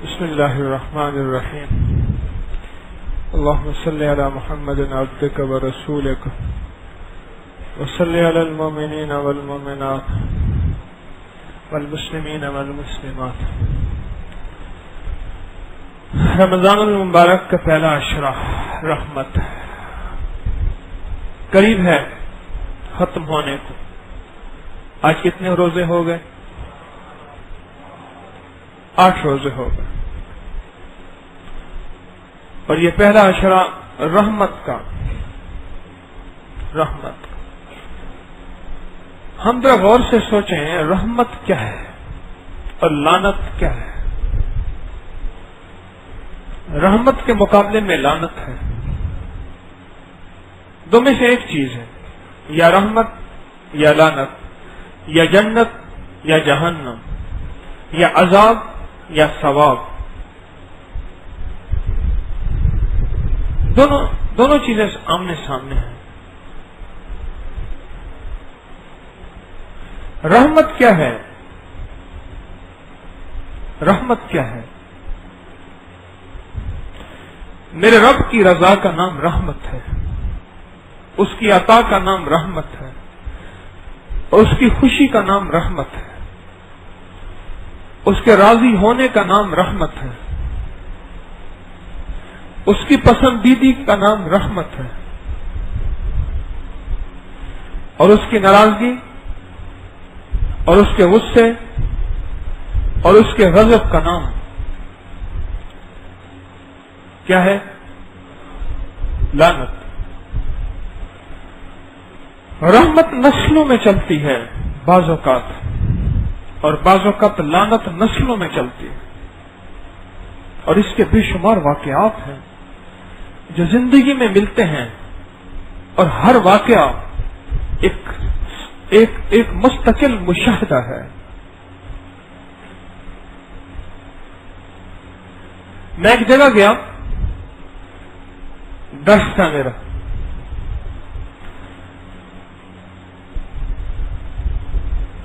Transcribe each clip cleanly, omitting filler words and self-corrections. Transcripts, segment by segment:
بسم الله الرحمن الرحيم. اللهم صل على محمد عبدك ورسولك وصل على المؤمنين والمؤمنات والمسلمين والمسلمات. رمضان المبارک کا پہلا عشرہ رحمت قریب ہے ختم ہونے کو. آج کتنے روزے ہو گئے؟ 8 روزے ہو گئے. اور یہ پہلا عشرہ رحمت کا. ہم ذرا غور سے سوچیں رحمت کیا ہے اور لعنت کیا ہے. رحمت کے مقابلے میں لعنت ہے. دو میں سے ایک چیز ہے، یا رحمت یا لعنت، یا جنت یا جہنم، یا عذاب یا ثواب. دونوں چیزیں آمنے سامنے ہیں. رحمت کیا ہے؟ رحمت کیا ہے؟ میرے رب کی رضا کا نام رحمت ہے، اس کی عطا کا نام رحمت ہے، اور اس کی خوشی کا نام رحمت ہے، اس کے راضی ہونے کا نام رحمت ہے، اس کی پسندیدگی کا نام رحمت ہے، اور اس کی ناراضگی اور اس کے غصے اور اس کے غضب کا نام کیا ہے؟ لعنت. رحمت نسلوں میں چلتی ہے بعض اوقات، اور بعض اوقات لعنت نسلوں میں چلتی ہے. اور اس کے بے شمار واقعات ہیں جو زندگی میں ملتے ہیں، اور ہر واقعہ ایک مستقل مشاہدہ ہے. میں ایک جگہ گیا، درس تھا میرا.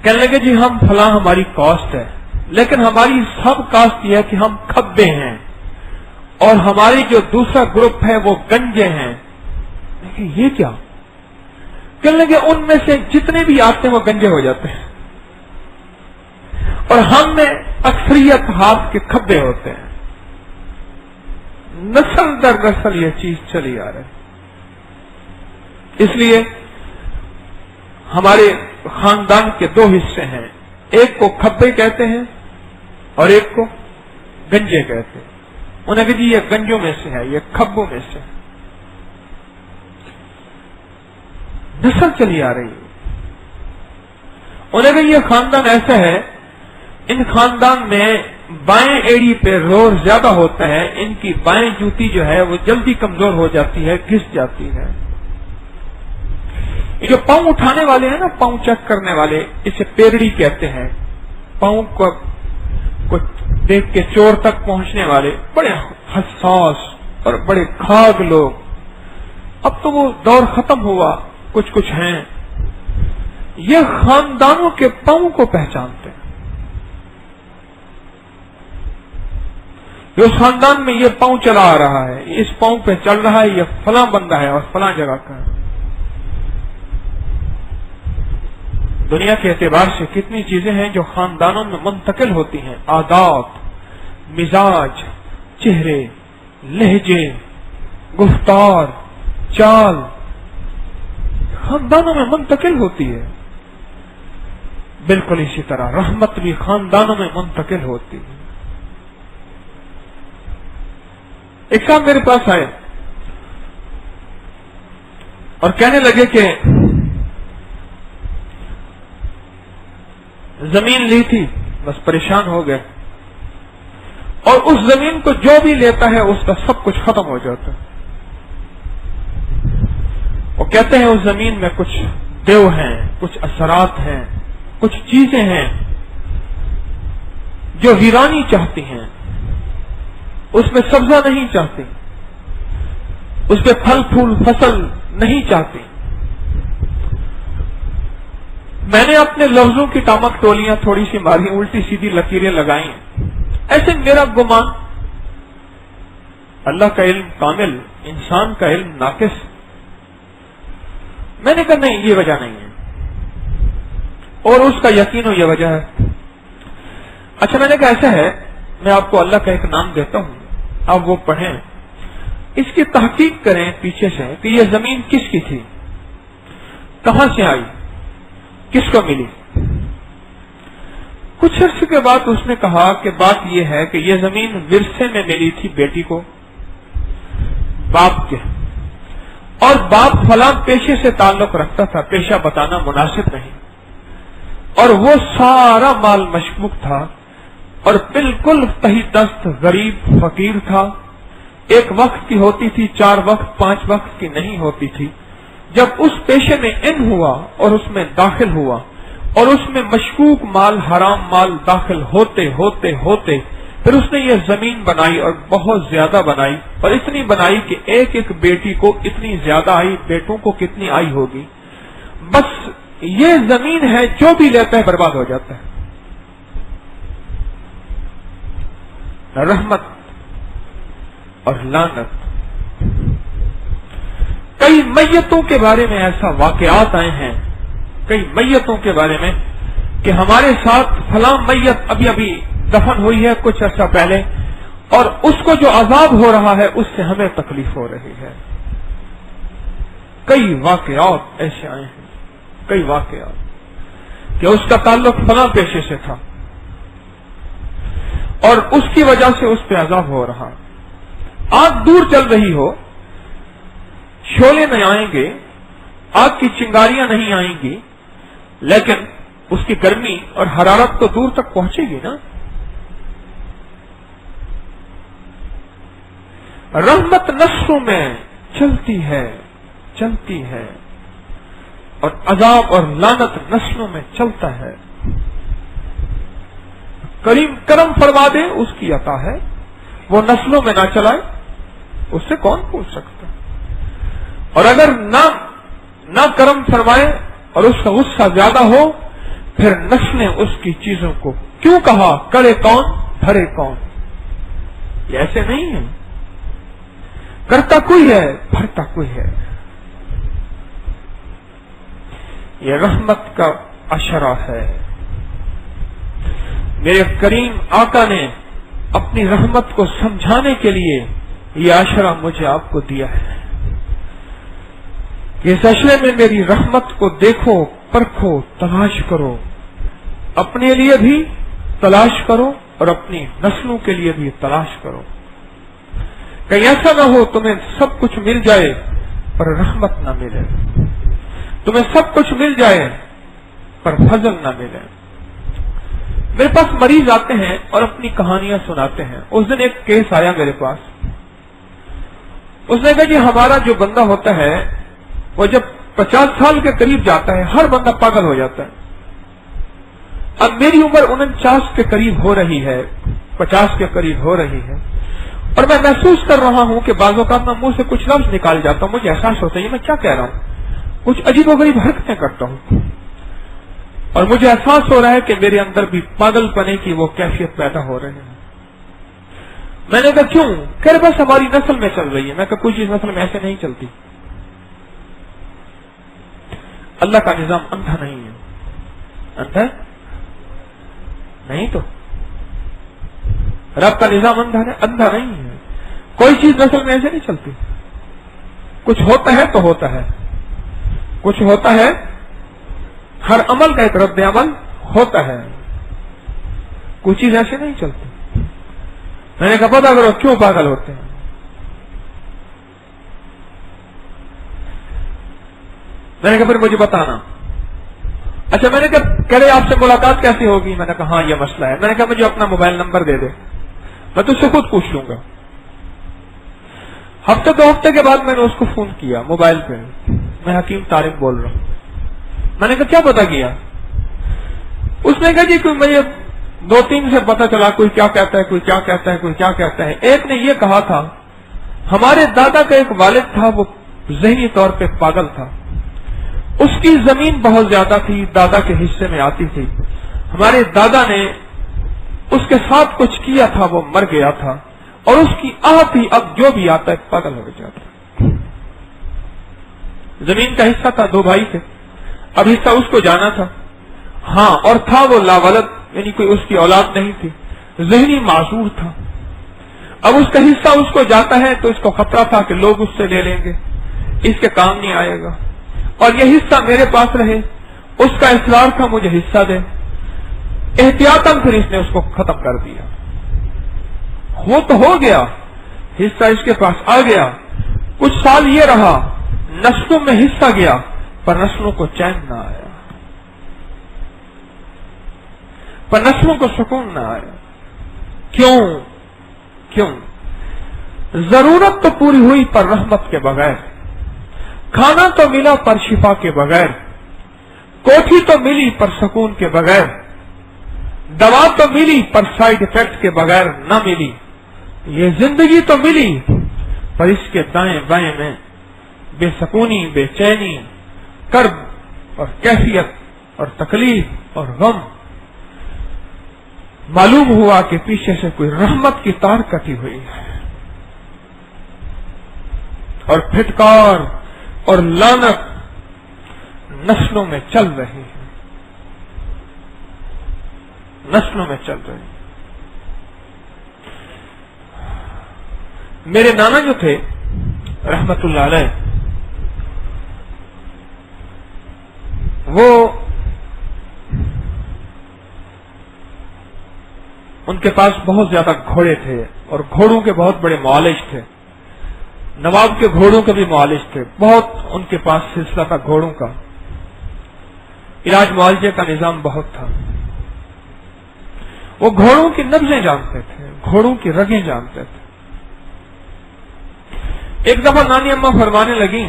کہنے لگے جی ہم فلاں ہماری کاسٹ ہے، لیکن ہماری سب کاسٹ یہ ہے کہ ہم کھبے ہیں، اور ہماری جو دوسرا گروپ ہے وہ گنجے ہیں. یہ کیا؟ کہنے لگے ان میں سے جتنے بھی آتے ہیں وہ گنجے ہو جاتے ہیں، اور ہم میں اکثریت ہاتھ کے کھبے ہوتے ہیں. نسل در نسل یہ چیز چلی آ رہی. اس لیے ہمارے خاندان کے 2 حصے ہیں، ایک کو کھبے کہتے ہیں اور ایک کو گنجے کہتے ہیں. انہیں کہ جی یہ گنجوں میں سے ہے، یہ کھبوں میں سے ہے. نسل چلی آ رہی ہے. انہیں کہ یہ خاندان ایسا ہے، ان خاندان میں بائیں ایڑی پہ زور زیادہ ہوتا ہے، ان کی بائیں جوتی جو ہے وہ جلدی کمزور ہو جاتی ہے، گھس جاتی ہے. یہ جو پاؤں اٹھانے والے ہیں نا، پاؤں چیک کرنے والے، اسے پیرڑی کہتے ہیں. پاؤں کو دیکھ کے چور تک پہنچنے والے بڑے حساس اور بڑے کھاگ لوگ. اب تو وہ دور ختم ہوا، کچھ ہیں. یہ خاندانوں کے پاؤں کو پہچانتے ہیں. جو خاندان میں یہ پاؤں چلا آ رہا ہے، اس پاؤں پہ چل رہا ہے، یہ فلاں بندہ ہے اور فلاں جگہ کا ہے. دنیا کے اعتبار سے کتنی چیزیں ہیں جو خاندانوں میں منتقل ہوتی ہیں. عادات، مزاج، چہرے، لہجے، گفتار، چال خاندانوں میں منتقل ہوتی ہے. بالکل اسی طرح رحمت بھی خاندانوں میں منتقل ہوتی ہے. ایک صاحب میرے پاس آئے اور کہنے لگے کہ زمین لی تھی، بس پریشان ہو گئے، اور اس زمین کو جو بھی لیتا ہے اس کا سب کچھ ختم ہو جاتا ہے. وہ کہتے ہیں اس زمین میں کچھ دیو ہیں، کچھ اثرات ہیں، کچھ چیزیں ہیں جو ویرانی چاہتی ہیں. اس میں سبزہ نہیں چاہتی، اس پہ پھل پھول فصل نہیں چاہتی. میں نے اپنے لفظوں کی ٹامک ٹولیاں تھوڑی سی ماری، الٹی سیدھی لکیریں لگائیں. ایسے میرا گمان، اللہ کا علم کامل، انسان کا علم ناقص۔ میں نے کہا نہیں، یہ وجہ نہیں ہے، اور اس کا یقین ہو یہ وجہ ہے۔ اچھا، میں نے کہا ایسا ہے، میں آپ کو اللہ کا ایک نام دیتا ہوں، آپ وہ پڑھیں، اس کی تحقیق کریں پیچھے سے کہ یہ زمین کس کی تھی، کہاں سے آئی، کس کو ملی۔ کچھ عرصے کے بعد اس نے کہا کہ بات یہ ہے کہ یہ زمین ورثے میں ملی تھی بیٹی کو، باپ کے، اور باپ فلاں پیشے سے تعلق رکھتا تھا، پیشہ بتانا مناسب نہیں، اور وہ سارا مال مشکوک تھا اور بالکل تہی دست غریب فقیر تھا۔ ایک وقت کی ہوتی تھی، 4 وقت 5 وقت کی نہیں ہوتی تھی۔ جب اس پیشے میں ان ہوا اور اس میں داخل ہوا اور اس میں مشکوک مال، حرام مال داخل ہوتے ہوتے ہوتے پھر اس نے یہ زمین بنائی اور بہت زیادہ بنائی، اور اتنی بنائی کہ ایک ایک بیٹی کو اتنی زیادہ آئی، بیٹوں کو کتنی آئی ہوگی۔ بس یہ زمین ہے، جو بھی لیتا ہے برباد ہو جاتا ہے۔ رحمت اور لعنت۔ کئی میتوں کے بارے میں ایسا واقعات آئے ہیں، کئی میتوں کے بارے میں کہ ہمارے ساتھ فلاں میت ابھی ابھی دفن ہوئی ہے کچھ عرصہ پہلے، اور اس کو جو عذاب ہو رہا ہے اس سے ہمیں تکلیف ہو رہی ہے۔ کئی واقعات ایسے آئے ہیں، کئی واقعات کہ اس کا تعلق فلاں پیشے سے تھا اور اس کی وجہ سے اس پہ عذاب ہو رہا۔ آگ دور چل رہی ہو، شعلے نہیں آئیں گے، آگ کی چنگاریاں نہیں آئیں گی، لیکن اس کی گرمی اور حرارت تو دور تک پہنچے گی نا۔ رحمت نسلوں میں چلتی ہے، چلتی ہے، اور عذاب اور لعنت نسلوں میں چلتا ہے۔ کریم کرم فرما دے، اس کی عطا ہے، وہ نسلوں میں نہ چلائے، اس سے کون پوچھ سکتا؟ اور اگر نہ کرم فرمائے اور اس کا غصہ زیادہ ہو، پھر نسلیں اس کی چیزوں کو کیوں کہا، کرے کون بھرے کون۔ یہ ایسے نہیں ہے، کرتا کوئی ہے، بھرتا کوئی ہے۔ یہ رحمت کا اشرہ ہے۔ میرے کریم آقا نے اپنی رحمت کو سمجھانے کے لیے یہ اشرہ مجھے آپ کو دیا ہے کہ اس اشرے میں میری رحمت کو دیکھو، پرکھو، تلاش کرو، اپنے لیے بھی تلاش کرو اور اپنی نسلوں کے لیے بھی تلاش کرو۔ کہیں ایسا نہ ہو تمہیں سب کچھ مل جائے پر رحمت نہ ملے، تمہیں سب کچھ مل جائے پر فضل نہ ملے۔ میرے پاس مریض آتے ہیں اور اپنی کہانیاں سناتے ہیں۔ اس دن ایک کیس آیا میرے پاس، اس نے کہا جی ہمارا جو بندہ ہوتا ہے وہ جب 50 سال کے قریب جاتا ہے ہر بندہ پاگل ہو جاتا ہے۔ اب میری عمر 49 کے قریب ہو رہی ہے، 50 کے قریب ہو رہی ہے، اور میں محسوس کر رہا ہوں کہ بعض اوقات میں منہ سے کچھ لفظ نکال جاتا ہوں، مجھے احساس ہوتا ہے یہ میں کیا کہہ رہا ہوں، کچھ عجیب و غریب حرکتیں کرتا ہوں، اور مجھے احساس ہو رہا ہے کہ میرے اندر بھی پاگل پنے کی وہ کیفیت پیدا ہو رہی ہے۔ میں نے کہا کیوں؟ کہ بس ہماری نسل میں چل رہی ہے۔ میں کہا کوئی چیز نسل میں ایسے نہیں چلتی، اللہ کا نظام اندھا نہیں ہے، اندھا نہیں تو رب کا نظام اندھا نہیں ہے۔ کوئی چیز نسل میں ایسے نہیں چلتی، کچھ ہوتا ہے تو ہوتا ہے، کچھ ہوتا ہے، ہر عمل کا ایک رد عمل ہوتا ہے، کوئی چیز ایسے نہیں چلتی۔ میں نے کہا پتا کرو کیوں پاگل ہوتے ہیں۔ میں نے کہا پھر مجھے بتانا۔ اچھا، میں نے کہا کہہ رہے آپ سے ملاقات کیسی ہوگی؟ میں نے کہا ہاں یہ مسئلہ ہے۔ میں نے کہا مجھے اپنا موبائل نمبر دے دے، میں تجھ سے خود پوچھ لوں گا۔ ہفتے 2 ہفتے کے بعد میں نے اس کو فون کیا موبائل پہ، میں حکیم طارق بول رہا ہوں۔ میں نے کہا کیا پتا کیا؟ اس نے کہا جی کوئی مجھے 2-3 سے پتا چلا، کوئی کیا کہتا ہے، کوئی کیا کہتا ہے، کوئی کیا کہتا ہے۔ ایک نے یہ کہا تھا ہمارے دادا کا ایک والد تھا، وہ ذہنی طور پہ پاگل تھا، اس کی زمین بہت زیادہ تھی، دادا کے حصے میں آتی تھی، ہمارے دادا نے اس کے ساتھ کچھ کیا تھا وہ مر گیا تھا، اور اس کی آہت ہی اب جو بھی آتا ہے پاگل ہو جاتا ہے۔ زمین کا حصہ تھا، 2 بھائی تھے، اب حصہ اس کو جانا تھا، ہاں، اور تھا وہ لاولد، یعنی کوئی اس کی اولاد نہیں تھی، ذہنی معذور تھا۔ اب اس کا حصہ اس کو جاتا ہے تو اس کو خطرہ تھا کہ لوگ اس سے لے لیں گے، اس کے کام نہیں آئے گا، اور یہ حصہ میرے پاس رہے۔ اس کا اصرار تھا مجھے حصہ دے، احتیاطاً پھر اس نے اس کو ختم کر دیا۔ وہ تو ہو گیا، حصہ اس کے پاس آ گیا، کچھ سال یہ رہا، نسلوں میں حصہ گیا، پر نسلوں کو چین نہ آیا، پر نسلوں کو سکون نہ آیا۔ کیوں؟ ضرورت تو پوری ہوئی پر رحمت کے بغیر، کھانا تو ملا پر شفا کے بغیر، کوٹھی تو ملی پر سکون کے بغیر، دوا تو ملی پر سائیڈ افیکٹ کے بغیر نہ ملی، یہ زندگی تو ملی پر اس کے دائیں بائیں میں بے سکونی، بے چینی، کرب اور کیفیت اور تکلیف اور غم۔ معلوم ہوا کہ پیچھے سے کوئی رحمت کی تار کٹی ہوئی ہے، اور پھٹکار اور لعنت نسلوں میں چل رہی ہے، نسلوں میں چل رہی ہے۔ میرے نانا جو تھے رحمت اللہ علیہ، وہ ان کے پاس بہت زیادہ گھوڑے تھے، اور گھوڑوں کے بہت بڑے معالج تھے، نواب کے گھوڑوں کے بھی معالج تھے، بہت ان کے پاس سلسلہ تھا گھوڑوں کا، علاج معالجے کا نظام بہت تھا۔ وہ گھوڑوں کی نبضیں جانتے تھے، گھوڑوں کی رگیں جانتے تھے۔ ایک دفعہ نانی اماں فرمانے لگی،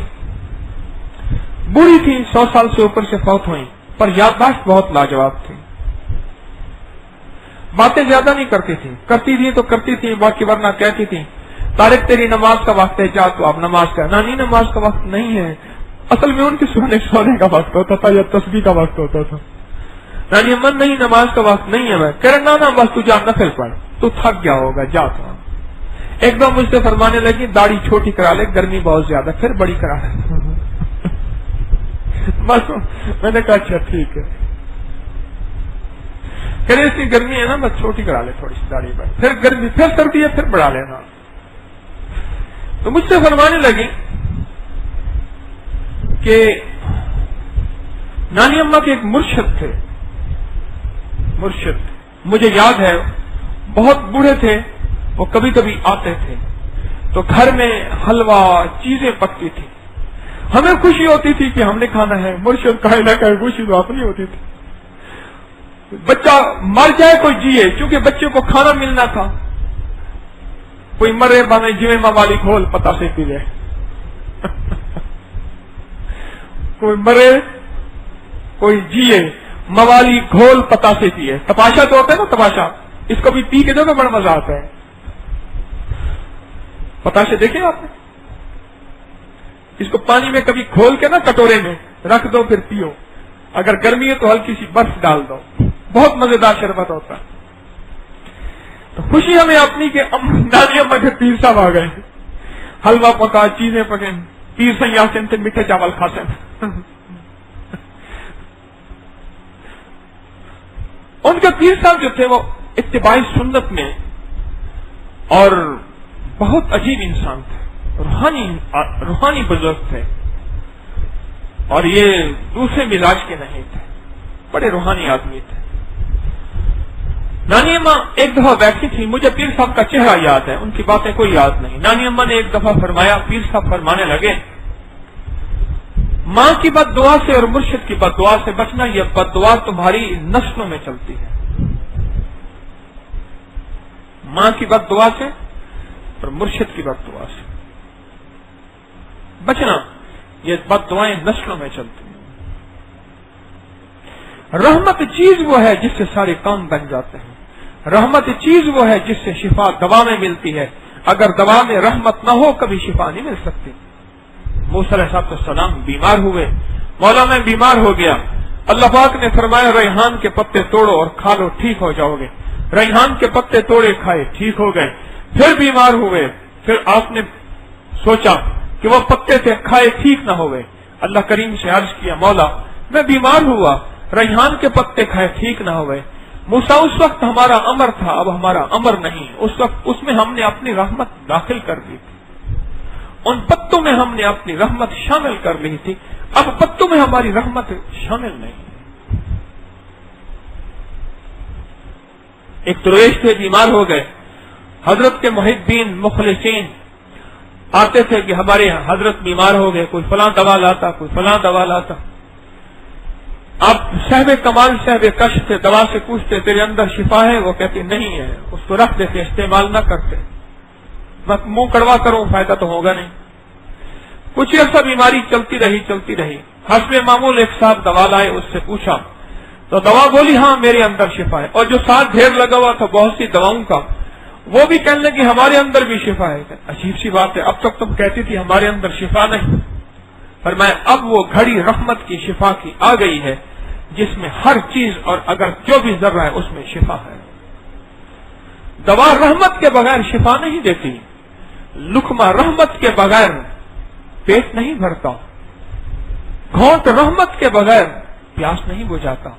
بوڑھی تھی، 100 سال سے اوپر سے فوت ہوئی، پر یادداشت بہت لاجواب تھی، باتیں زیادہ نہیں کرتی تھی، کرتی تھی تو کرتی تھی، باقی ورنہ کہتی تھی طارق تیری نماز کا وقت ہے، جا تو اب نماز کا۔ نانی نماز کا وقت نہیں ہے، اصل میں ان کے سونے کا وقت ہوتا تھا یا تسبیح کا وقت ہوتا تھا۔ نانی امن نہیں، نماز کا وقت نہیں ہے، میں کہہ رہا نا بس تو جا نفل پڑھ، تو تھک گیا ہوگا، جا تو۔ ایک دم مجھ سے فرمانے لگی داڑھی چھوٹی کرا لے، گرمی بہت زیادہ، پھر بڑی کرا لے۔ بس میں نے کہا اچھا ٹھیک ہے، کہ اس کی گرمی ہے نا، بس چھوٹی کرا لے تھوڑی سی داڑھی پر، پھر گرمی، پھر سردی ہے، پھر بڑھا لینا۔ تو مجھ سے فرمانے لگی کہ نانی اماں کے ایک مرشد تھے، مرشد مجھے یاد ہے، بہت بوڑھے تھے، وہ کبھی کبھی آتے تھے تو گھر میں حلوہ چیزیں پکتی تھی، ہمیں خوشی ہوتی تھی کہ ہم نے کھانا ہے، مرشد کہے نہ کہے خوشی تو اپنی ہوتی تھی۔ بچہ مر جائے کوئی جیے، چونکہ بچے کو کھانا ملنا تھا، کوئی مرے بانے جیوے موالی کھول پتا سے پی لے کوئی مرے کوئی جیے، موالی گھول پتا سے پیے۔ تپاشا تو ہوتا ہے نا، تپاشا، اس کو بھی پی کے دو تو بڑا مزہ آتا ہے۔ پتاشے دیکھیں آپ نے، اس کو پانی میں کبھی کھول کے نا کٹورے میں رکھ دو، پھر پیو، اگر گرمی ہے تو ہلکی سی برف ڈال دو، بہت مزیدار شربت ہوتا ہے۔ تو خوشی ہمیں اپنی کہ دادی اماں کے پیر صاحب آ گئے، حلوہ پکا، چیزیں پکیں، پیر سیاسن سے میٹھے چاول کھاتے ہیں۔ ان کے پیر صاحب جو تھے وہ اتباعی سنت میں اور بہت عجیب انسان تھے، روحانی بزرگ تھے، اور یہ دوسرے مزاج کے نہیں تھے، بڑے روحانی آدمی تھے۔ نانی اماں ایک دفعہ بیٹھی تھی، مجھے پیر صاحب کا چہرہ یاد ہے، ان کی باتیں کوئی یاد نہیں۔ نانی اماں نے ایک دفعہ فرمایا، پیر صاحب فرمانے لگے، ماں کی بد دعا سے اور مرشد کی بد دعا سے بچنا، یہ بد دعا تمہاری نسلوں میں چلتی ہے۔ ماں کی بد دعا سے اور مرشد کی بد دعا سے بچنا، یہ بد دعائیں نسلوں میں چلتی ہیں۔ رحمت چیز وہ ہے جس سے سارے کام بن جاتے ہیں، رحمت چیز وہ ہے جس سے شفا دوا میں ملتی ہے، اگر دوا میں رحمت نہ ہو کبھی شفا نہیں مل سکتی۔ موسیٰ علیہ السلام بیمار ہوئے، مولا میں بیمار ہو گیا، اللہ پاک نے فرمایا ریحان کے پتے توڑو اور کھا لو، ٹھیک ہو جاؤ گے۔ ریحان کے پتے توڑے کھائے ٹھیک ہو گئے، پھر بیمار ہوئے، پھر آپ نے سوچا کہ وہ پتے سے کھائے ٹھیک نہ ہوئے، اللہ کریم سے عرض کیا مولا میں بیمار ہوا، ریحان کے پتے کھائے ٹھیک نہ ہوئے۔ موسیٰ اس وقت ہمارا امر تھا، اب ہمارا امر نہیں، اس وقت اس میں ہم نے اپنی رحمت داخل کر دی تھی، ان پتوں میں ہم نے اپنی رحمت شامل کر لی تھی، اب پتوں میں ہماری رحمت شامل نہیں۔ ایک درویش تھے، بیمار ہو گئے، حضرت کے محبین مخلصین آتے تھے کہ ہمارے حضرت بیمار ہو گئے، کوئی فلاں دوا لاتا، کوئی فلاں دوا لاتا۔ آپ صاحب کمال صاحب کش سے دوا سے پوچھتے تیرے اندر شفا ہے؟ وہ کہتے نہیں ہے، اس کو رکھ دیتے، استعمال نہ کرتے، بس منہ کڑوا کروں فائدہ تو ہوگا نہیں۔ کچھ عرصہ بیماری چلتی رہی، حسب معمول ایک صاحب دوا لائے، اس سے پوچھا تو دوا بولی ہاں میرے اندر شفا ہے، اور جو ساتھ ڈھیر لگا ہوا تھا بہت سی دواؤں کا، وہ بھی کہنے لگے ہمارے اندر بھی شفا ہے۔ عجیب سی بات ہے، اب تک تم کہتی تھی ہمارے اندر شفا نہیں، فرمایا اب وہ گھڑی رحمت کی شفا کی آ گئی ہے جس میں ہر چیز اور اگر جو بھی ذرہ ہے اس میں شفا ہے۔ دوا رحمت کے بغیر شفا نہیں دیتی، لقمہ رحمت کے بغیر پیٹ نہیں بھرتا، گھونٹ رحمت کے بغیر پیاس نہیں بجھاتا۔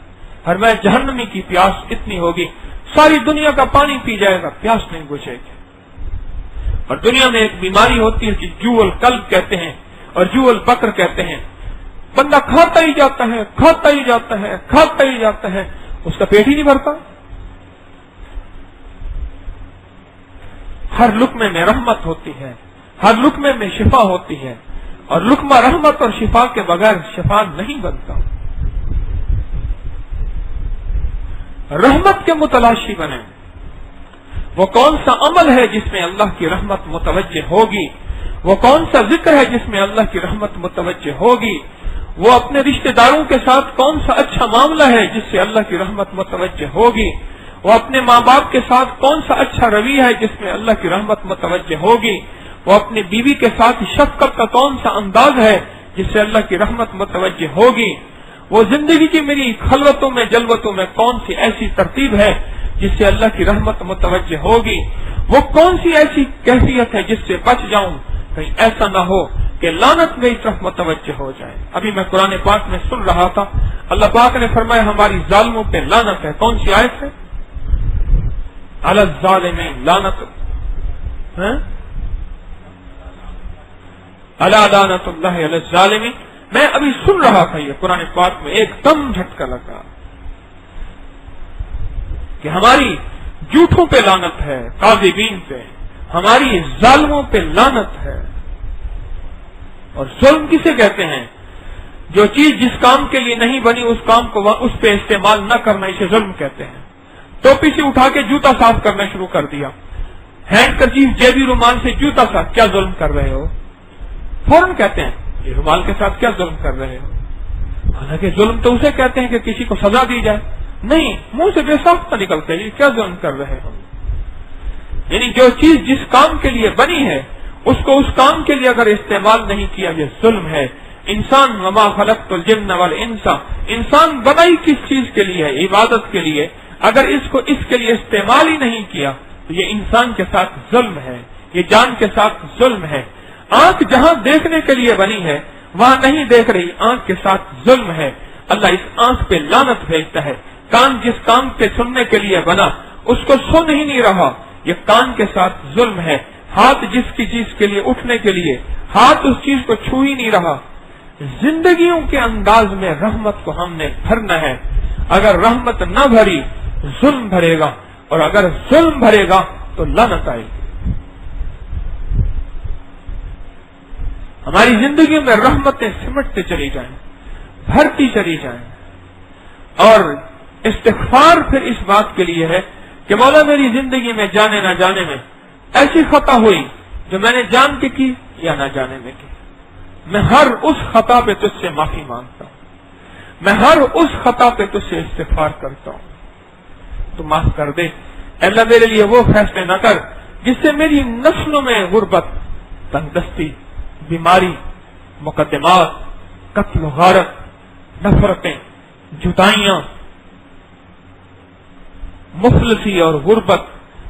فرمایا جہنمی کی پیاس اتنی ہوگی ساری دنیا کا پانی پی جائے گا، پیاس نہیں بجھے گی۔ اور دنیا میں ایک بیماری ہوتی ہے کہ جو القلب کہتے ہیں اور جو البقر کہتے ہیں، بندہ کھاتا ہی جاتا ہے، اس کا پیٹ ہی نہیں بھرتا۔ ہر لقمے میں رحمت ہوتی ہے، ہر لقمے میں شفا ہوتی ہے، اور لقمہ رحمت اور شفا کے بغیر شفا نہیں بنتا۔ رحمت کے متلاشی بنے، وہ کون سا عمل ہے جس میں اللہ کی رحمت متوجہ ہوگی، وہ کون سا ذکر ہے جس میں اللہ کی رحمت متوجہ ہوگی، وہ اپنے رشتہ داروں کے ساتھ کون سا اچھا معاملہ ہے جس سے اللہ کی رحمت متوجہ ہوگی، وہ اپنے ماں باپ کے ساتھ کون سا اچھا رویہ ہے جس میں اللہ کی رحمت متوجہ ہوگی، وہ اپنی بیوی کے ساتھ شفقت کا کون سا انداز ہے جس سے اللہ کی رحمت متوجہ ہوگی، وہ زندگی کی میری خلوتوں میں جلوتوں میں کون سی ایسی ترتیب ہے جس سے اللہ کی رحمت متوجہ ہوگی، وہ کون سی ایسی کیفیت ہے جس سے بچ جاؤں کہیں ایسا نہ ہو کہ لعنت میری طرف متوجہ ہو جائے۔ ابھی میں قرآن پاک میں سن رہا تھا، اللہ پاک نے فرمایا ہماری ظالموں پہ لعنت ہے۔ کون سی آیت ہے؟ علی الظالمین لعنت، الا لعنت اللہ علی الظالمین۔ میں ابھی سن رہا تھا یہ قرآن پاک میں، ایک دم جھٹکا لگا کہ ہماری جھوٹوں پہ لعنت ہے، کاذبین پہ، ہماری ظالموں پہ لعنت ہے۔ اور ظلم کسے کہتے ہیں؟ جو چیز جس کام کے لیے نہیں بنی اس کام کو اس پہ استعمال نہ کرنا، اسے ظلم کہتے ہیں۔ ٹوپی سے اٹھا کے جوتا صاف کرنا شروع کر دیا، ہینڈ کرچیف جیبی رومال سے جوتا صاف، کیا ظلم کر رہے ہو؟ فوراً کہتے ہیں یہ رومال کے ساتھ کیا ظلم کر رہے ہو؟ حالانکہ ظلم تو اسے کہتے ہیں کہ کسی کو سزا دی جائے، نہیں، منہ سے بے ساختہ نکلتے ہیں، یہ کیا ظلم کر رہے ہو؟ یعنی جو چیز جس کام کے لیے بنی ہے اس کو اس کام کے لیے اگر استعمال نہیں کیا یہ ظلم ہے۔ انسان وما خلقت الجن والانس، انسان بنائی کس چیز کے لیے ہے؟ عبادت کے لیے، اگر اس کو اس کے لیے استعمال ہی نہیں کیا تو یہ انسان کے ساتھ ظلم ہے، یہ جان کے ساتھ ظلم ہے۔ آنکھ جہاں دیکھنے کے لیے بنی ہے وہاں نہیں دیکھ رہی، آنکھ کے ساتھ ظلم ہے، اللہ اس آنکھ پہ لعنت بھیجتا ہے۔ کان جس کام پہ سننے کے لیے بنا اس کو سن ہی نہیں رہا، یہ کان کے ساتھ ظلم ہے۔ ہاتھ جس کی چیز کے لیے اٹھنے کے لیے، ہاتھ اس چیز کو چھو ہی نہیں رہا۔ زندگیوں کے انداز میں رحمت کو ہم نے بھرنا ہے، اگر رحمت نہ بھری ظلم بھرے گا، اور اگر ظلم بھرے گا تو لعنت آئے گی۔ ہماری زندگی میں رحمتیں سمٹتے چلی جائیں، بھرتی چلی جائیں، اور استغفار پھر اس بات کے لیے ہے کہ مولا میری زندگی میں جانے نہ جانے میں ایسی خطا ہوئی جو میں نے جان کے کی یا نہ جانے میں کی، میں ہر اس خطا پہ تجھ سے معافی مانگتا ہوں، میں ہر اس خطا پہ تجھ سے استغفار کرتا ہوں، تو معاف کر دے۔ اے اللہ میرے لیے وہ فیصلے نہ کر جس سے میری نسلوں میں غربت، تنگدستی، بیماری، مقدمات، قتل و غارت، نفرتیں، جدائیاں، مفلسی اور غربت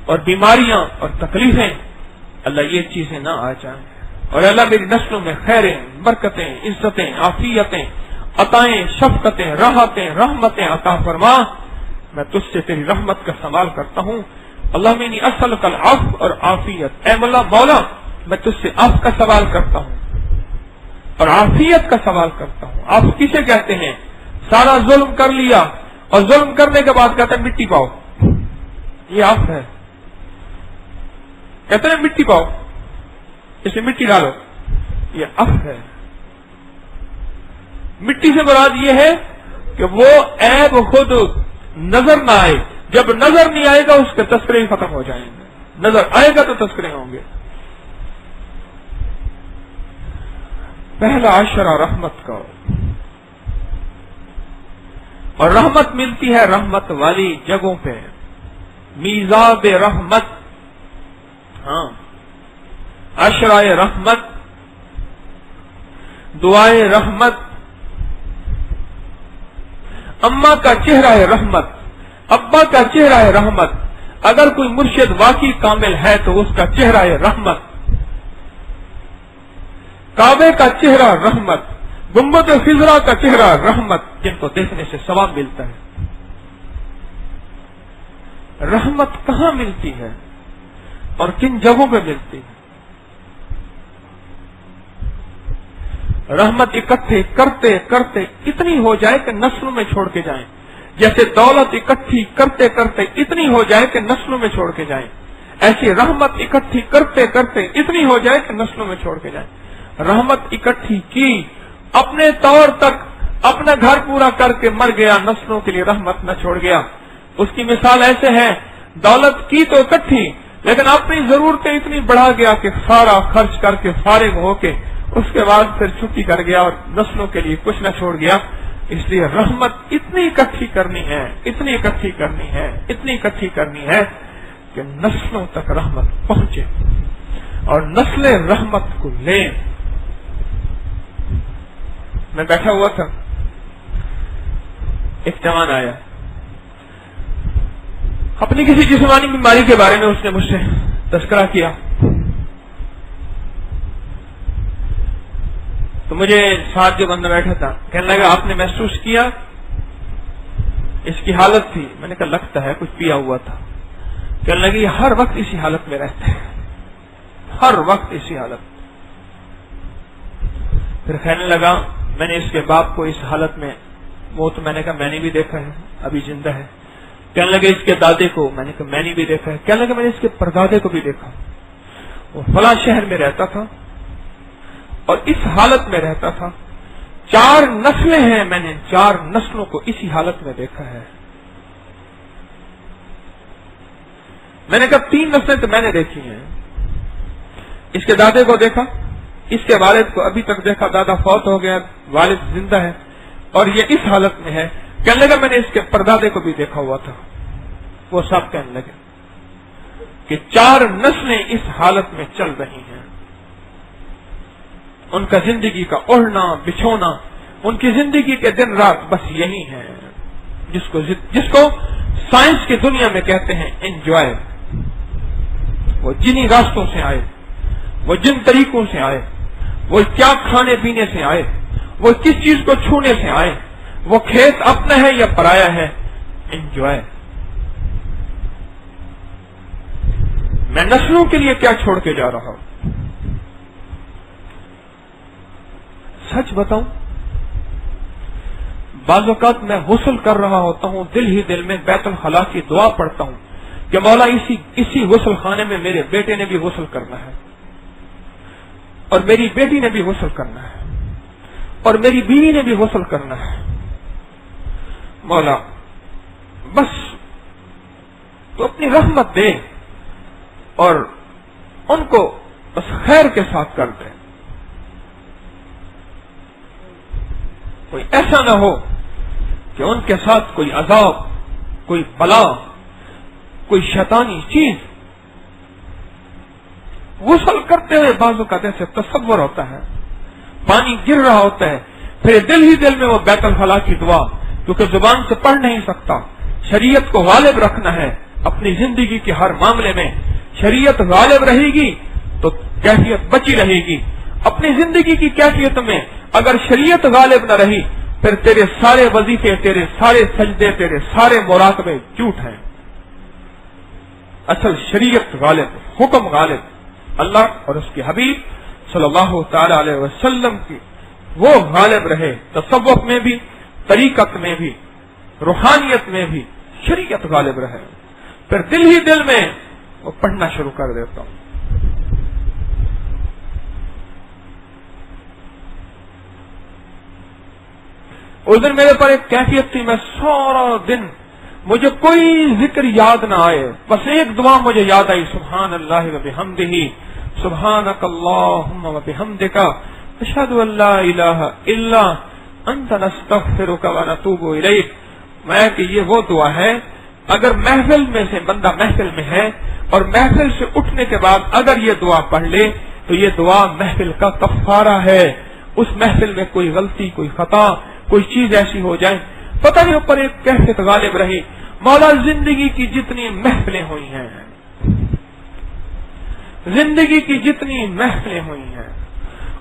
اور بیماریاں اور تکلیفیں، اللہ یہ چیزیں نہ آ جائیں، اور اللہ میری نسلوں میں خیریں، برکتیں، عزتیں، عافیتیں، عطائیں، شفقتیں، راحتیں، رحمتیں عطا فرما۔ میں تجھ سے تیری رحمت کا سوال کرتا ہوں، اللہم انی اسألک العفو اور عافیت، اے مولا میں تجھ سے عفو کا سوال کرتا ہوں اور عافیت کا سوال کرتا ہوں۔ عفو کسے کہتے ہیں؟ سارا ظلم کر لیا اور ظلم کرنے کے بعد کہتے ہیں مٹی پاؤ، یہ عفو ہے۔ کہتے ہیں مٹی پاؤ، اسے مٹی ڈالو، یہ عفو ہے۔ مٹی سے مراد یہ ہے کہ وہ عیب خود نظر نہ آئے، جب نظر نہیں آئے گا اس کے تذکرے ختم ہو جائیں گے، نظر آئے گا تو تذکرے ہوں گے۔ پہلا عشرہ رحمت کا، اور رحمت ملتی ہے رحمت والی جگہوں پہ، میزاب رحمت، ہاں عشرہ رحمت، دعائے رحمت، اماں کا چہرہ رحمت، ابا کا چہرہ رحمت۔ اگر کوئی مرشد واقعی کامل ہے تو اس کا چہرہ رحمت، کعبے کا چہرہ رحمت، گنبد خضرا کا چہرہ رحمت، جن کو دیکھنے سے ثواب ملتا ہے۔ رحمت کہاں ملتی ہے اور کن جگہوں پہ ملتی ہے؟ رحمت اکٹھے کرتے کرتے اتنی ہو جائے کہ نسلوں میں چھوڑ کے جائیں، جیسے دولت اکٹھی کرتے کرتے اتنی ہو جائے کہ نسلوں میں چھوڑ کے جائیں، ایسی رحمت اکٹھی کرتے کرتے اتنی ہو جائے کہ نسلوں میں چھوڑ کے جائیں۔ رحمت اکٹھی کی، اپنے طور تک اپنا گھر پورا کر کے مر گیا، نسلوں کے لیے رحمت نہ چھوڑ گیا۔ اس کی مثال ایسے ہے، دولت کی تو اکٹھی لیکن اپنی ضرورتیں اتنی بڑھا گیا کہ سارا خرچ کر کے فارغ ہو کے اس کے بعد پھر چھٹی کر گیا اور نسلوں کے لیے کچھ نہ چھوڑ گیا۔ اس لیے رحمت اتنی اکٹھی کرنی ہے، اتنی اکٹھی کرنی ہے، اتنی اکٹھی کرنی ہے کہ نسلوں تک رحمت پہنچے اور نسلیں رحمت کو لیں۔ میں بیٹھا ہوا تھا، ایک جوان آیا، اپنی کسی جسمانی بیماری کے بارے میں اس نے مجھ سے تذکرہ کیا، تو مجھے ساتھ جو بندہ بیٹھا تھا کہنے لگا آپ نے محسوس کیا؟ اس کی حالت تھی، میں نے کہا لگتا ہے کچھ پیا ہوا تھا۔ کہنے لگا یہ ہر وقت اسی حالت میں رہتا ہے، ہر وقت اسی حالت۔ پھر کہنے لگا میں نے اس کے باپ کو اس حالت میں، وہ تو میں نے کہا میں نے بھی دیکھا ہے، ابھی زندہ ہے۔ کہنے لگے اس کے دادے کو، میں نے کہا میں نے بھی دیکھا ہے۔ کہنے لگا میں نے اس کے پردادے کو بھی دیکھا، وہ فلاں شہر میں رہتا تھا اور اس حالت میں رہتا تھا، 4 نسلیں ہیں، میں نے 4 نسلوں کو اسی حالت میں دیکھا ہے۔ میں نے کہا 3 نسلیں تو میں نے دیکھی ہیں، اس کے دادے کو دیکھا، اس کے والد کو ابھی تک دیکھا، دادا فوت ہو گیا، والد زندہ ہے اور یہ اس حالت میں ہے۔ کہنے لگا میں نے اس کے پردادے کو بھی دیکھا ہوا تھا۔ وہ سب کہنے لگے کہ 4 نسلیں اس حالت میں چل رہی ہیں، ان کا زندگی کا اڑنا بچھونا، ان کی زندگی کے دن رات بس یہی ہے، جس کو سائنس کی دنیا میں کہتے ہیں انجوائے۔ وہ جنہی راستوں سے آئے، وہ جن طریقوں سے آئے، وہ کیا کھانے پینے سے آئے، وہ کس چیز کو چھونے سے آئے، وہ کھیت اپنا ہے یا پرایا ہے، انجوائے۔ میں نسلوں کے لیے کیا چھوڑ کے جا رہا ہوں؟ سچ بتاؤں، بعض اوقات میں غسل کر رہا ہوتا ہوں، دل ہی دل میں بیت الخلا کی دعا پڑھتا ہوں کہ مولا اسی غسل خانے میں میرے بیٹے نے بھی غسل کرنا ہے اور میری بیٹی نے بھی غسل کرنا ہے اور میری بیوی نے بھی غسل کرنا ہے۔ مولا بس تو اپنی رحمت دے اور ان کو بس خیر کے ساتھ کر دے، کوئی ایسا نہ ہو کہ ان کے ساتھ کوئی عذاب، کوئی بلا، کوئی شیطانی چیز۔ غسل کرتے ہوئے بعضوں کا ایسے تصور ہوتا ہے، پانی گر رہا ہوتا ہے، پھر دل ہی دل میں وہ بیت الخلا کی دعا، کیونکہ زبان سے پڑھ نہیں سکتا، شریعت کو غالب رکھنا ہے اپنی زندگی کے ہر معاملے میں. شریعت غالب رہے گی تو کیفیت بچی رہے گی. اپنی زندگی کی کیفیت میں اگر شریعت غالب نہ رہی پھر تیرے سارے وظیفے، تیرے سارے سجدے، تیرے سارے مراقبے جھوٹ ہیں. اصل شریعت غالب، حکم غالب، اللہ اور اس کے حبیب صلی اللہ تعالی علیہ وسلم کی وہ غالب رہے. تصوف میں بھی، طریقت میں بھی، روحانیت میں بھی شریعت غالب رہے. پھر دل ہی دل میں وہ پڑھنا شروع کر دیتا ہوں. اس دن میرے پر ایک کیفیت تھی، میں سارا دن مجھے کوئی ذکر یاد نہ آئے، بس ایک دعا مجھے یاد آئی، سبحان اللہ و بحمدہ، سبحانک اللہم و بحمدک، اشہد ان لا الہ الا انت نستغفرک و نتوب الیک. میں کہ یہ وہ دعا ہے اگر محفل میں سے بندہ محفل میں ہے اور محفل سے اٹھنے کے بعد اگر یہ دعا پڑھ لے تو یہ دعا محفل کا کفارہ ہے. اس محفل میں کوئی غلطی، کوئی خطا، کوئی چیز ایسی ہو جائے، پتہ نہیں اوپر ایک کیفیت غالب رہی. مولا زندگی کی جتنی محفلیں ہوئی ہیں، زندگی کی جتنی محفلیں ہوئی ہیں،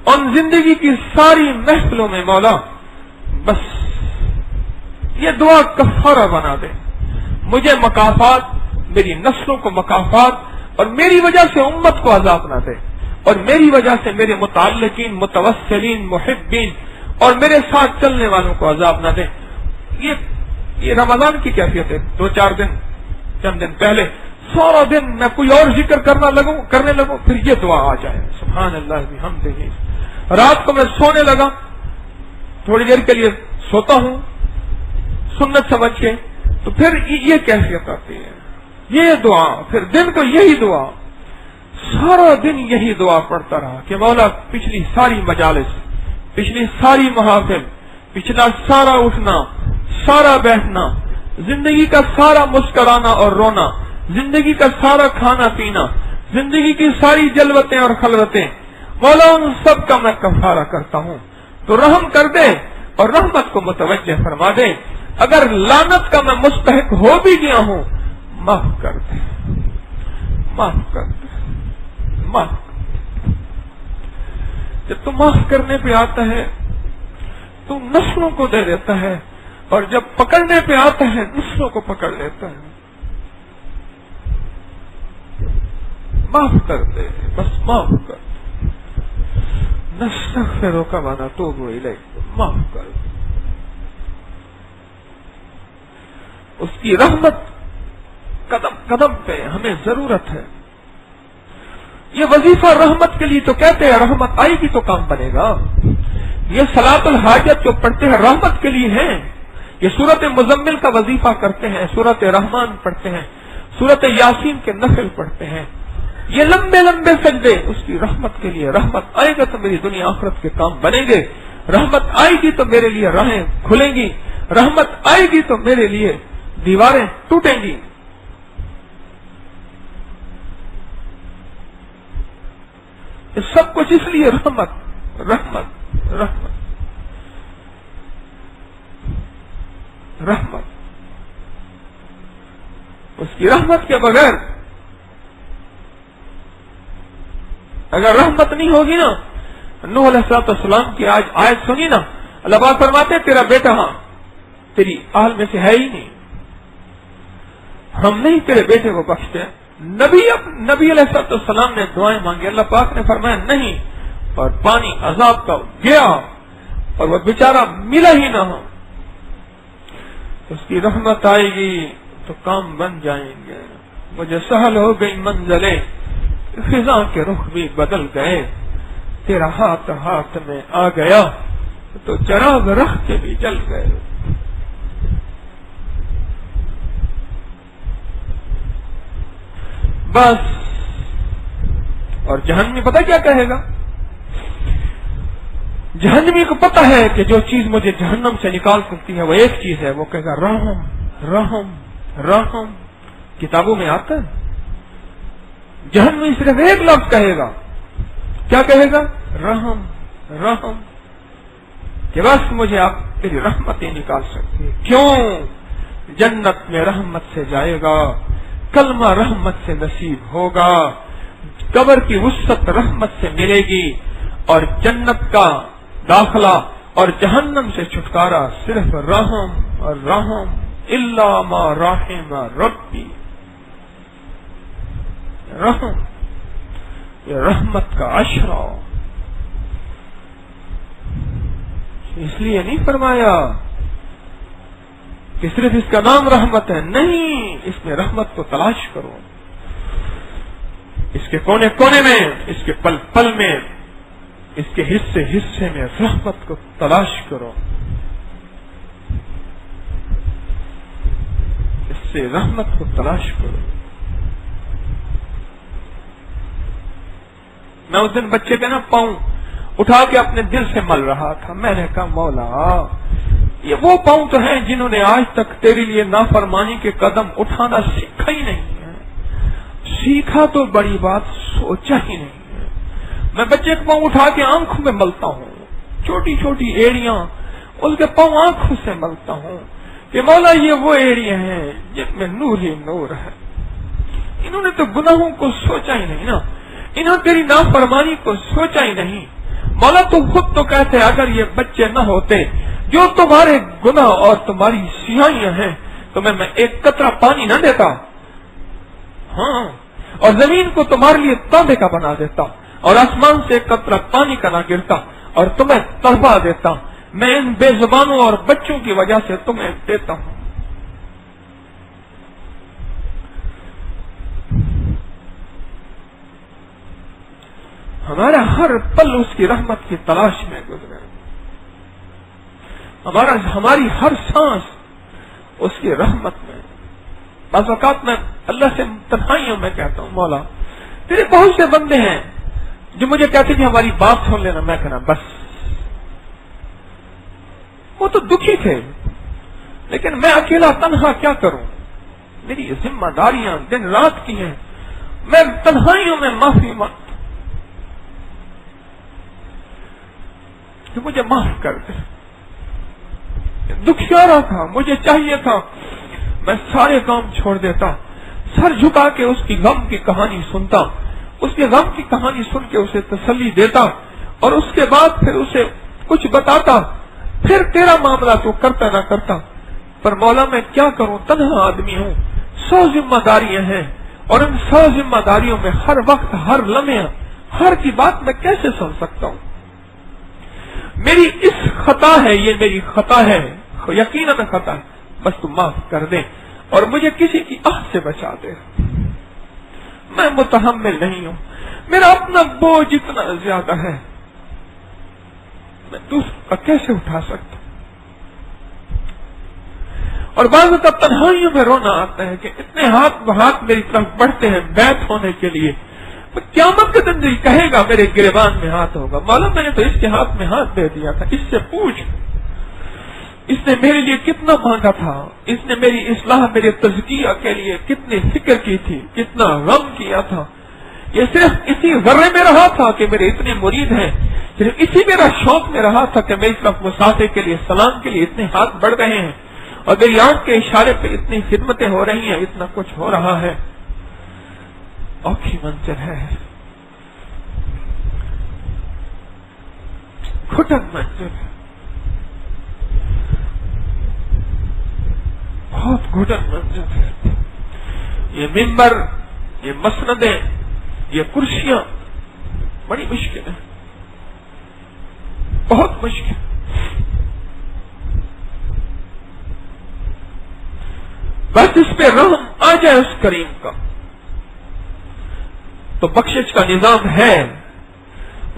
ان زندگی کی ساری محفلوں میں مولا بس یہ دعا کفارہ بنا دے. مجھے مکافات، میری نسلوں کو مکافات، اور میری وجہ سے امت کو عذاب نہ دے، اور میری وجہ سے میرے متعلقین، متوسلین، محبین اور میرے ساتھ چلنے والوں کو عذاب نہ دے. یہ رمضان کی کیفیت ہے. 2-4 دن، چند دن پہلے سارا دن میں کوئی اور ذکر کرنے لگوں پھر یہ دعا آ جائے، سبحان اللہ بحمدہ. رات کو میں سونے لگا، تھوڑی دیر کے لیے سوتا ہوں سنت سمجھ کے، تو پھر یہ کیفیت آتی ہے، یہ دعا. پھر دن کو یہی دعا، سارا دن یہی دعا پڑھتا رہا کہ مولا پچھلی ساری مجالس، پچھلی ساری محافل، پچھلا سارا اٹھنا، سارا بیٹھنا، زندگی کا سارا مسکرانا اور رونا، زندگی کا سارا کھانا پینا، زندگی کی ساری جلوتیں اور خلوتیں، مولا ان سب کا میں کفارہ کرتا ہوں. تو رحم کر دے اور رحمت کو متوجہ فرما دے. اگر لعنت کا میں مستحق ہو بھی گیا ہوں، معاف کر دے، معاف کر دے، معاف. جب تو معاف کرنے پہ آتا ہے تو نسلوں کو دے دیتا ہے، اور جب پکڑنے پہ آتا ہے نسلوں کو پکڑ لیتا ہے. معاف کر دے، بس معاف کر دے. نستغفرک و نتوب الیک، معاف کر دے. اس کی رحمت قدم قدم پہ ہمیں ضرورت ہے. یہ وظیفہ رحمت کے لیے تو کہتے ہیں، رحمت آئے گی تو کام بنے گا. یہ صلاۃ الحاجت جو پڑھتے ہیں رحمت کے لیے ہیں. یہ سورت مزمل کا وظیفہ کرتے ہیں، سورت رحمان پڑھتے ہیں، سورت یاسین کے نفل پڑھتے ہیں. یہ لمبے لمبے سجدے اس کی رحمت کے لیے. رحمت آئے گا تو میری دنیا آخرت کے کام بنیں گے. رحمت آئے گی تو میرے لیے راہیں کھلیں گی. رحمت آئے گی تو میرے لیے دیواریں ٹوٹیں گی. سب کچھ اس لیے رحمت رحمت رحمت رحمت. اس کی رحمت کے بغیر اگر رحمت نہیں ہوگی نا، نوح علیہ السلام کی آج آیت سنی نا، اللہ پاک فرماتے ہیں تیرا بیٹا ہاں تیری آل میں سے ہے ہی نہیں، ہم نہیں تیرے بیٹے کو بخشتے. نبی علیہ السلام نے دعائیں مانگی، اللہ پاک نے فرمایا نہیں، اور پانی عذاب کا گیا اور وہ بیچارہ ملا ہی نہ ہو. اس کی رحمت آئے گی تو کام بن جائیں گے. مجھے سہل ہو گئی منزلیں، خزاں کے رخ بھی بدل گئے. تیرا ہاتھ ہاتھ میں آ گیا تو چراغ رکھ کے بھی جل گئے. بس. اور جہنمی پتہ کیا کہے گا؟ جہنمی کو پتہ ہے کہ جو چیز مجھے جہنم سے نکال سکتی ہے وہ ایک چیز ہے، وہ کہے گا رحم رحم رحم. کتابوں میں آتا ہے جہنمی صرف ایک لفظ کہے گا. کیا کہے گا؟ رحم رحم. کہ بس مجھے آپ تیری رحمتیں نکال سکتی ہے. کیوں؟ جنت میں رحمت سے جائے گا، کلمہ رحمت سے نصیب ہوگا، قبر کی وسعت رحمت سے ملے گی، اور جنت کا داخلہ اور جہنم سے چھٹکارا صرف رحم اور رحم، الا ما رحم ربی، رحم، یہ رحمت کا عشرہ۔ اس لیے نہیں فرمایا کہ صرف اس کا نام رحمت ہے، نہیں، اس میں رحمت کو تلاش کرو، اس کے کونے کونے میں، اس کے پل پل میں، اس کے حصے حصے میں رحمت کو تلاش کرو، اس سے رحمت کو تلاش کرو۔ میں اس دن بچے کے نا پاؤں اٹھا کے اپنے دل سے مل رہا تھا، میں نے کہا مولا یہ وہ پاؤں تو ہیں جنہوں نے آج تک تیرے لیے نافرمانی کے قدم اٹھانا سیکھا ہی نہیں ہے، سیکھا تو بڑی بات، سوچا ہی نہیں ہے۔ میں بچے کے پاؤں اٹھا کے آنکھوں میں ملتا ہوں، چھوٹی چھوٹی ایڑیاں، اس کے پاؤں آنکھوں سے ملتا ہوں کہ مولا یہ وہ ایڑیاں ہیں جن میں نور ہی نور ہے۔ انہوں نے تو گناہوں کو سوچا ہی نہیں نا، انہوں نے تیری نافرمانی کو سوچا ہی نہیں۔ مولا تو خود تو کہتے اگر یہ بچے نہ ہوتے جو تمہارے گناہ اور تمہاری سیاہیاں ہیں تو میں ایک قطرہ پانی نہ دیتا، ہاں، اور زمین کو تمہارے لیے تانبے کا بنا دیتا، اور آسمان سے ایک قطرہ پانی کا نہ گرتا اور تمہیں تڑپا دیتا، میں ان بے زبانوں اور بچوں کی وجہ سے تمہیں دیتا ہوں۔ ہمارا ہر پل اس کی رحمت کی تلاش میں گزرے، ہماری ہر سانس اس کی رحمت میں۔ بعض اوقات میں اللہ سے تنہائیوں میں کہتا ہوں مولا تیرے بہت سے بندے ہیں جو مجھے کہتے کہ ہماری بات سن لینا، میں کہنا بس، وہ تو دکھی تھے لیکن میں اکیلا تنہا کیا کروں، میری ذمہ داریاں دن رات کی ہیں، میں تنہائیوں میں معافی مانگتا کہ مجھے معاف کر دے۔ دکھیارا تھا، مجھے چاہیے تھا میں سارے کام چھوڑ دیتا، سر جھکا کے اس کی غم کی کہانی سنتا، اس کے غم کی کہانی سن کے اسے تسلی دیتا، اور اس کے بعد پھر اسے کچھ بتاتا، پھر تیرا معاملہ تو کرتا نہ کرتا، پر مولا میں کیا کروں، تنہا آدمی ہوں، 100 ذمہ داریاں ہیں، اور ان 100 ذمہ داریوں میں ہر وقت ہر لمحے ہر کی بات میں کیسے سن سکتا ہوں۔ میری اس خطا ہے، یہ میری خطا ہے، یقیناً خطا ہے، بس تم معاف کر دے اور مجھے کسی کی آہ سے بچا دے۔ میں متحمل نہیں ہوں، میرا اپنا بوجھ اتنا زیادہ ہے، میں دوسروں کا کیسے اٹھا سکتا ہوں۔ اور بعض اوقات تنہائیوں میں رونا آتا ہے کہ اتنے ہاتھ میری طرف بڑھتے ہیں بیعت ہونے کے لیے، قیامت کے دن کہے گا میرے گریبان میں ہاتھ ہوگا، معلوم میں نے تو اس کے ہاتھ میں ہاتھ دے دیا تھا، اس سے پوچھ اس نے میرے لیے کتنا مانگا تھا، اس نے میری اصلاح میرے تزکیہ کے لیے کتنی فکر کی تھی، کتنا غم کیا تھا، یہ صرف اسی ذرے میں رہا تھا کہ میرے اتنے مرید ہیں، صرف اسی میرا شوق میں رہا تھا کہ میری طرف مسافے کے لیے سلام کے لیے اتنے ہاتھ بڑھ رہے ہیں، اور میری آنکھ کے اشارے پہ اتنی خدمتیں ہو رہی ہیں، اتنا کچھ ہو رہا ہے۔ اوکھی منزل ہے، گھٹن منزل ہے، بہت گھٹن منزل ہے۔ یہ ممبر، یہ مسندیں، یہ کرسیاں بڑی مشکل ہے، بہت مشکل۔ بس اس پہ رحم آ جائے اس کریم کا تو بخشش کا نظام ہے،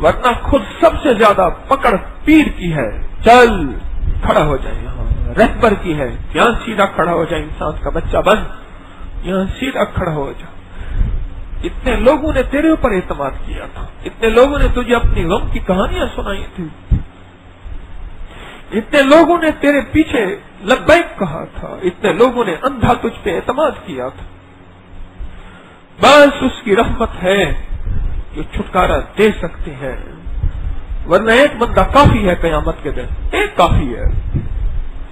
ورنہ خود سب سے زیادہ پکڑ پیر کی ہے، چل کھڑا ہو جائے، یہاں رہبر کی ہے، یہاں سیدھا کھڑا ہو جائے، انسان کا بچہ بن، یہاں سیدھا کھڑا ہو جا۔ اتنے لوگوں نے تیرے اوپر اعتماد کیا تھا، اتنے لوگوں نے تجھے اپنی غم کی کہانیاں سنائی تھی، اتنے لوگوں نے تیرے پیچھے لبیک کہا تھا، اتنے لوگوں نے اندھا تجھ پہ اعتماد کیا تھا۔ بس اس کی رحمت ہے جو چھٹکارا دے سکتی ہے، ورنہ ایک بندہ کافی ہے قیامت کے دن، ایک کافی ہے۔